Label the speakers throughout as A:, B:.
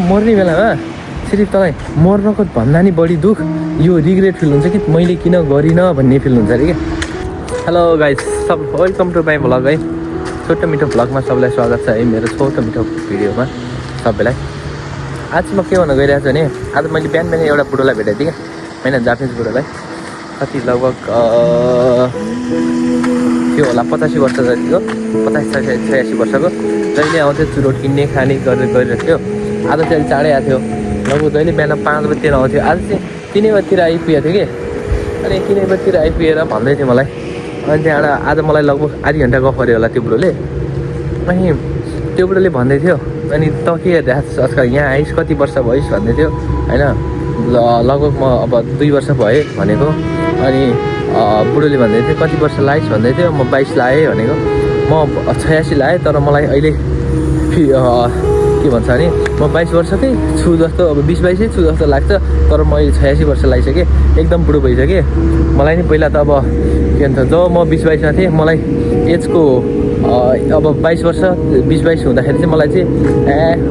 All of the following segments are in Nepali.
A: मर्ने बेलामा सिर्फ तँलाई मर्नको भन्दा नि बढी दुःख यो रिग्रेट फिल हुन्छ कि मैले किन गरिनँ भन्ने फिल हुन्छ अरे क्या। हेलो गाइस, सब वेलकम टु माई भ्लग है। छोटो मिठो भ्लगमा सबलाई स्वागत छ है, मेरो छोटो मिठो भिडियोमा सबैलाई। आज म के भन्न गइरहेको छु भने आज मैले बिहान एउटा बुढोलाई भेटेको थिएँ क्या, होइन, जापानिज बुढोलाई। कति लगभग त्यो होला 85 वर्ष जतिको, 85-86 वर्षको। जहिले आउँथ्यो चुरोट किन्ने खाने गरेर गइरहेको थियो। आज चाहिँ अलि चाँडै आएको थियो, लगभग जहिले बिहान 5 बजीतिर आउँथ्यो। आज चाहिँ 3 बजीतिर आइपुगेको थियो कि, अनि 3 बजीतिर आइपुगेर भन्दै थियो मलाई। अनि त्यहाँबाट आज मलाई लगभग आधी घन्टा गफ गऱ्यो होला त्यो बुढोले। अनि त्यो बुढोले भन्दै थियो, अनि त के हेरिरहेको आजकल यहाँ आइस, कति वर्ष भइस् भन्दै थियो, होइन। लगभग म अब 2 वर्ष भएँ भनेको। अनि बुढोले भन्दै थियो कति वर्ष लाइस् भन्दै थियो। म 22 लाएँ भनेको, म 86 लाएँ। तर मलाई अहिले के भन्छ भने म 22 वर्षकै छु जस्तो, अब 20-22 छु जस्तो लाग्छ। तर मैले 86 वर्ष लागिसकेँ, एकदम बुढो भइसकेँ। मलाई नि पहिला त अब के भन्छ, जब म 20-22मा थिएँ मलाई एजको अब 22 वर्ष 20-22 हुँदाखेरि चाहिँ मलाई चाहिँ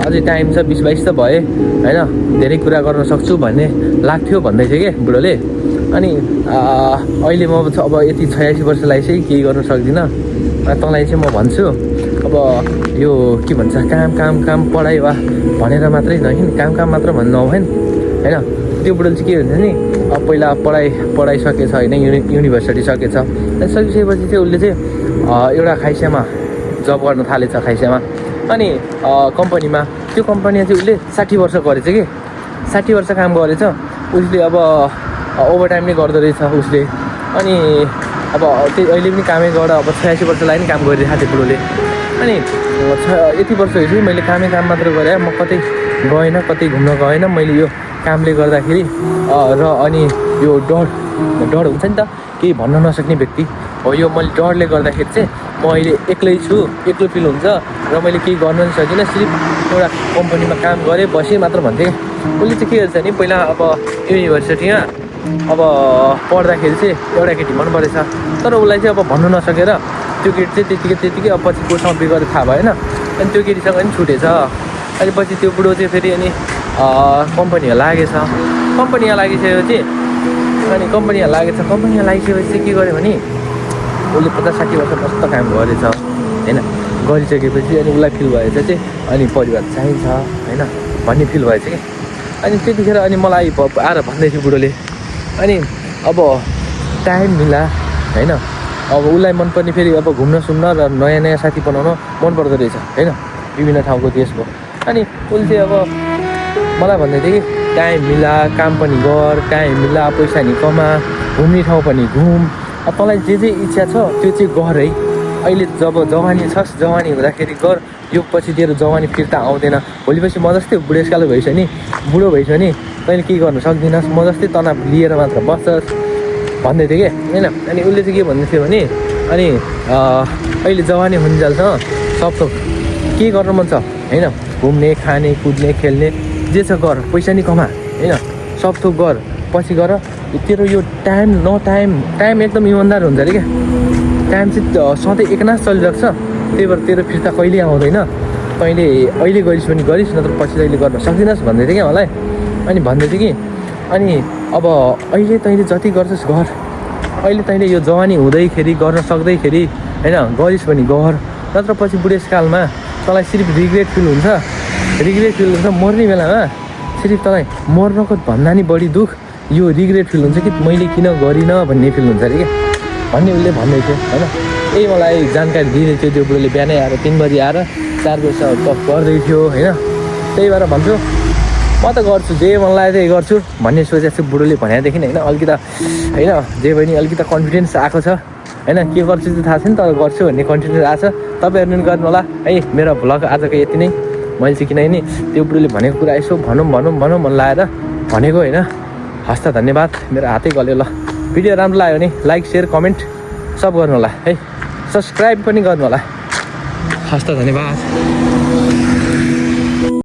A: अझै टाइम छ, 20-22 त भए, होइन, धेरै कुरा गर्न सक्छु भन्ने लाग्थ्यो भन्दै थियो कि बुढोले। अनि अहिले म अब यति 86 वर्ष लागिसकेँ, केही गर्न सक्दिनँ। तँलाई चाहिँ म भन्छु अब यो के भन्छ, काम पढाइ वा भनेर मात्रै नहिन्, काम मात्र भन्नु नभएन, होइन। त्यो बुढोले चाहिँ के भन्छ नि, अब पहिला पढाइ सकेछ, होइन, युनिभर्सिटी सकेछ। अनि सकिसकेपछि चाहिँ उसले चाहिँ एउटा खाइसियामा जब गर्न थालेछ, खाइसियामा। अनि कम्पनीमा, त्यो कम्पनीमा चाहिँ उसले 60 वर्ष गरेछ कि, 60 वर्ष काम गरेछ उसले। अब ओभरटाइम नै गर्दो रहेछ उसले। अनि अब त्यही अहिले पनि कामै गर, अब 86 वर्षलाई नि काम गरिरहेको थियो बुढोले। अनि यति वर्ष भइसक्यो मैले काम मात्र गरेँ, म कतै गएन, कतै घुम्न गएन मैले यो कामले गर्दाखेरि। र अनि यो डर हुन्छ नि त, केही भन्न नसक्ने व्यक्ति हो यो। मैले डरले गर्दाखेरि चाहिँ म अहिले एक्लै छु, एक्लो फिल हुन्छ, र मैले केही गर्न पनि सकिनँ। सिर्फ एउटा कम्पनीमा काम गरेँ, बसेँ मात्र भन्थेँ। उसले चाहिँ के गर्छ नि, पहिला अब युनिभर्सिटीमा अब पढ्दाखेरि चाहिँ एउटा केटी मन परेछ, तर उसलाई चाहिँ अब भन्नु नसकेर त्यो केटी चाहिँ त्यतिकै अब पछि कोसँग बिगरेर थाहा भएन। अनि त्यो केटीसँग पनि छुटेछ। अनि पछि त्यो बुढो चाहिँ फेरि अनि कम्पनीमा लागेछ। कम्पनीमा लागिसकेपछि चाहिँ के गर्यो भने उसले 50-60 वर्ष मस्त काम गरेछ, होइन। गरिसकेपछि अनि उसलाई फिल भएछ चाहिँ अनि परिवार चाहिन्छ, होइन, भन्ने फिल भएछ कि। अनि त्यतिखेर अनि मलाई आएर भन्दै थियो बुढोले, अनि अब टाइम मिला, होइन, अब उसलाई मनपर्ने फेरि अब घुम्न सुम्न र नयाँ साथी बनाउन मनपर्दो रहेछ, होइन, विभिन्न ठाउँको देशको। अनि उसले चाहिँ अब मलाई भन्दै थियो कि टाइम मिला, काम पनि गर, टाइम मिला, पैसा नि कमा, घुम्ने ठाउँ पनि घुम, अब तँलाई जे इच्छा छ त्यो चाहिँ गर है। अहिले जब जवानी छस्, जवानी हुँदाखेरि गर, यो पछि तेरो जवानी फिर्ता आउँदैन। भोलिपछि म जस्तै बुढेसकाल भइस नि, बुढो भइस नि, तैँले केही गर्न सक्दिनस्, म जस्तै तनाव लिएर मात्र बस्छस् भन्दै थियो कि, होइन। अनि उसले चाहिँ के भन्दै थियो भने, अनि अहिले जवानी हुन्जेलसँग सब थोक के गर्न मन छ, होइन, घुम्ने, खाने, कुद्ने, खेल्ने जे छ गर, पैसा नि कमा, होइन, सब थोक गर, पछि गर। तेरो यो टाइम एकदम इमान्दार हुन्छ अरे क्या। टाइम चाहिँ सधैँ एकनास चलिरहेको छ, त्यही भएर तेरो फिर्ता कहिले आउँदैन। तैँले अहिले गरिस् भने गरिस्, नत्र पछि तैँले गर्न सक्दिनस् भन्दै थियो क्या मलाई। अनि भन्दै थियो कि अनि अब अहिले तैँले जति गर्छस् गर, अहिले तैँले यो जवानी हुँदैखेरि गर्न सक्दैखेरि, होइन, गरिस् भने गर, नत्र पछि बुढेसकालमा तँलाई सिर्फ रिग्रेट फिल हुन्छ। मर्ने बेलामा सिर्फ तँलाई मर्नको भन्दा नि बढी दुःख यो रिग्रेट फिल हुन्छ कि मैले किन गरिनँ भन्ने फिल हुन्छ अरे क्या, भन्ने उसले भन्दै थियो, होइन। यही मलाई जानकारी दिँदै थियो त्यो बुढोले। बिहानै आएर 3 बजी आएर 4 बजीसम्म गफ गर्दै थियो, होइन। त्यही भएर भन्छु म त गर्छु, जे मन लाग्यो त्यही गर्छु भन्ने सोचेको छु बुढोले भनेदेखि, होइन। अलिकति, होइन, जे भयो नि अलिकति कन्फिडेन्स आएको छ, होइन। के गर्छु चाहिँ थाहा छैन, तर गर्छु भन्ने कन्फिडेन्स आएको छ। तपाईँहरू पनि गर्नु होला है। मेरो भ्लग आजको यति नै। मैले चाहिँ किनभने त्यो बुढोले भनेको कुरा यसो भनौँ मन लागेर भनेको, होइन। हस् त, धन्यवाद। मेरो हातै गल्यो। ल, भिडियो राम्रो लाग्यो भने लाइक, सेयर, कमेन्ट सब गर्नु होला है। सब्सक्राइब पनि गर्नु होला। हस् त, धन्यवाद।